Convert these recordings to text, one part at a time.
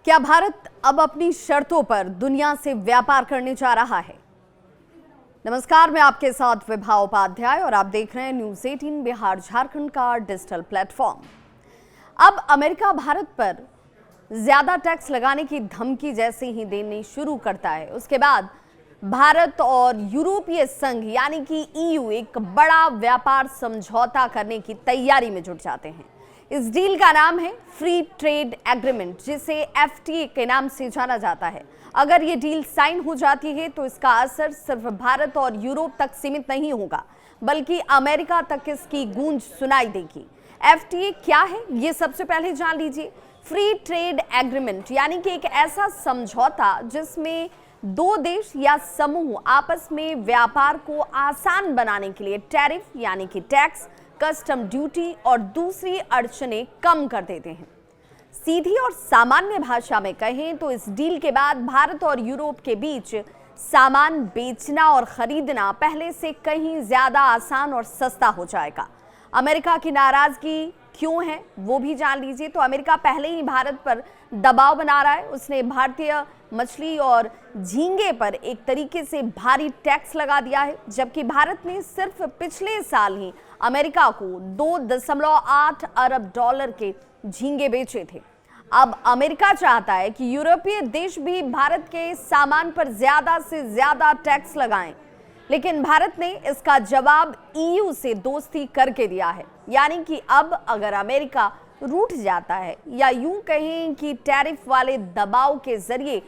क्या भारत अब अपनी शर्तों पर दुनिया से व्यापार करने जा रहा है? नमस्कार, मैं आपके साथ विभा उपाध्याय और आप देख रहे हैं न्यूज़ 18 बिहार झारखंड का डिजिटल प्लेटफॉर्म। अब अमेरिका भारत पर ज्यादा टैक्स लगाने की धमकी जैसे ही देनी शुरू करता है, उसके बाद भारत और यूरोपीय संघ यानी कि ईयू एक बड़ा व्यापार समझौता करने की तैयारी में जुट जाते हैं। इस डील का नाम है फ्री ट्रेड एग्रीमेंट, जिसे एफटीए के नाम से जाना जाता है। अगर ये डील साइन हो जाती है तो इसका असर सिर्फ भारत और यूरोप तक सीमित नहीं होगा, बल्कि अमेरिका तक इसकी गूंज सुनाई देगी। एफटीए क्या है, ये सबसे पहले जान लीजिए। फ्री ट्रेड एग्रीमेंट यानी कि एक ऐसा समझौता जिसमें दो देश या समूह आपस में व्यापार को आसान बनाने के लिए टैरिफ यानी कि टैक्स, कस्टम ड्यूटी और दूसरी अड़चनें कम कर देते हैं। सीधी और सामान्य भाषा में कहें तो इस डील के बाद भारत और यूरोप के बीच सामान बेचना और खरीदना पहले से कहीं ज्यादा आसान और सस्ता हो जाएगा। अमेरिका की नाराजगी क्यों है वो भी जान लीजिए। तो अमेरिका पहले ही भारत पर दबाव बना रहा है। उसने भारतीय मछली और झींगे पर एक तरीके से भारी टैक्स लगा दिया है, जबकि भारत ने सिर्फ पिछले साल ही अमेरिका को 2.8 अरब डॉलर के झींगे बेचे थे। अब अमेरिका चाहता है कि यूरोपीय देश भी भारत के सामान पर ज्यादा से ज्यादा टैक्स लगाएं, लेकिन भारत ने इसका जवाब ईयू से दोस्ती करके दिया है। यानी कि अब अगर अमेरिका रूठ जाता है या यूं कहें कि टैरिफ वाले दबाव के जरिए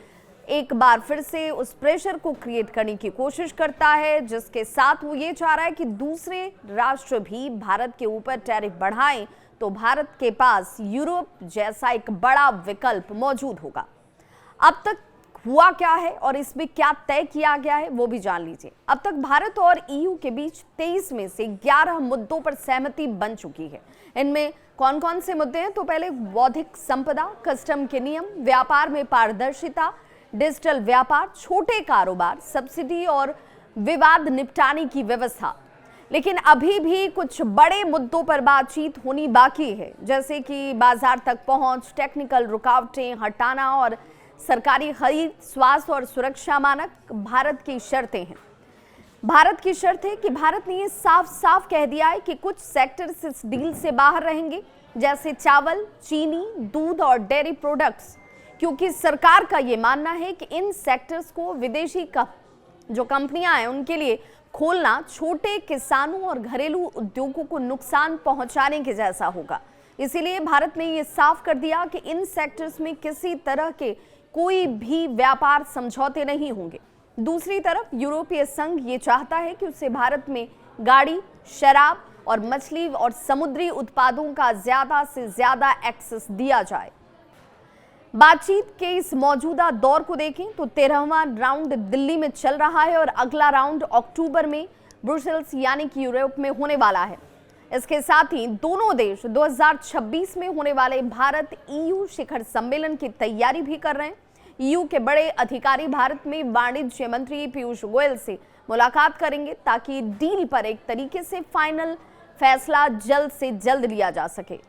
एक बार फिर से उस प्रेशर को क्रिएट करने की कोशिश करता है, जिसके साथ वो ये चाह रहा है कि दूसरे राष्ट्र भी भारत के ऊपर टैरिफ बढ़ाएं, तो भारत के पास यूरोप जैसा एक बड़ा विकल्प मौजूद होगा। अब तक हुआ क्या है और इसमें क्या तय किया गया है वो भी जान लीजिए। अब तक भारत और ईयू के बीच 23 में से 11 मुद्दों पर सहमति बन चुकी है। इनमें कौन कौन से मुद्दे हैं? तो पहले बौद्धिक संपदा, कस्टम के नियम, व्यापार में पारदर्शिता, डिजिटल व्यापार, छोटे कारोबार, सब्सिडी और विवाद निपटाने की व्यवस्था। लेकिन अभी भी कुछ बड़े मुद्दों पर बातचीत होनी बाकी है, जैसे कि बाजार तक पहुंच, टेक्निकल रुकावटें हटाना और सरकारी खरीद, स्वास्थ्य और सुरक्षा मानक। भारत की शर्तें हैं। भारत की शर्त है कि भारत ने ये साफ साफ कह दिया है कि कुछ सेक्टर्स इस डील से बाहर रहेंगे, जैसे चावल, चीनी, दूध और डेयरी प्रोडक्ट्स, क्योंकि सरकार का ये मानना है कि इन सेक्टर्स को विदेशी जो कंपनियां हैं उनके लिए खोलना छोटे किसानों और घरेलू उद्योगों को नुकसान पहुंचाने के जैसा होगा। इसीलिए भारत ने ये साफ कर दिया कि इन सेक्टर्स में किसी तरह के कोई भी व्यापार समझौते नहीं होंगे। दूसरी तरफ यूरोपीय संघ ये चाहता है कि उसे भारत में गाड़ी, शराब और मछली और समुद्री उत्पादों का ज्यादा से ज्यादा एक्सेस दिया जाए। बातचीत के इस मौजूदा दौर को देखें तो 13वां राउंड दिल्ली में चल रहा है और अगला राउंड अक्टूबर में ब्रुसेल्स यानी कि यूरोप में होने वाला है। इसके साथ ही दोनों देश 2026 में होने वाले भारत ईयू शिखर सम्मेलन की तैयारी भी कर रहे हैं। ईयू के बड़े अधिकारी भारत में वाणिज्य मंत्री पीयूष गोयल से मुलाकात करेंगे, ताकि डील पर एक तरीके से फाइनल फैसला जल्द से जल्द लिया जा सके।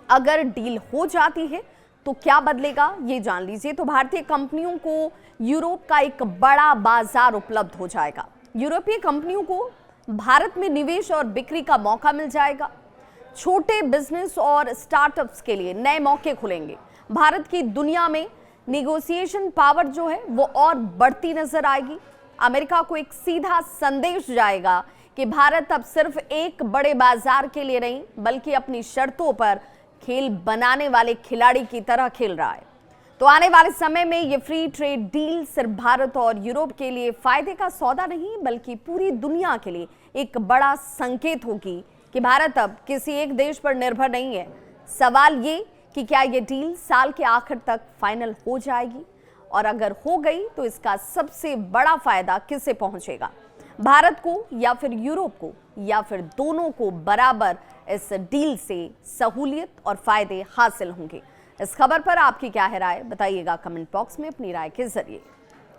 अगर डील हो जाती है तो क्या बदलेगा ये जान लीजिए। तो भारतीय कंपनियों को यूरोप का एक बड़ा बाजार उपलब्ध हो जाएगा। यूरोपीय कंपनियों को भारत में निवेश और बिक्री का मौका मिल जाएगा। छोटे बिजनेस और स्टार्टअप्स के लिए नए मौके खुलेंगे। भारत की दुनिया में नेगोशिएशन पावर जो है वो और बढ़ती नजर आएगी। अमेरिका को एक सीधा संदेश जाएगा कि भारत अब सिर्फ एक बड़े बाजार के लिए नहीं, बल्कि अपनी शर्तों पर खेल बनाने वाले खिलाड़ी की तरह खेल रहा है। तो आने वाले समय में ये फ्री ट्रेड डील सिर्फ भारत और यूरोप के लिए फायदे का सौदा नहीं, बल्कि पूरी दुनिया के लिए एक बड़ा संकेत होगी कि भारत अब किसी एक देश पर निर्भर नहीं है। सवाल ये कि क्या ये डील साल के आखिर तक फाइनल हो जाएगी, और अगर हो गई तो इसका सबसे बड़ा फायदा किसे पहुंचेगा? भारत को या फिर यूरोप को, या फिर दोनों को बराबर इस डील से सहूलियत और फायदे हासिल होंगे? इस खबर पर आपकी क्या है राय, बताइएगा कमेंट बॉक्स में अपनी राय के जरिए।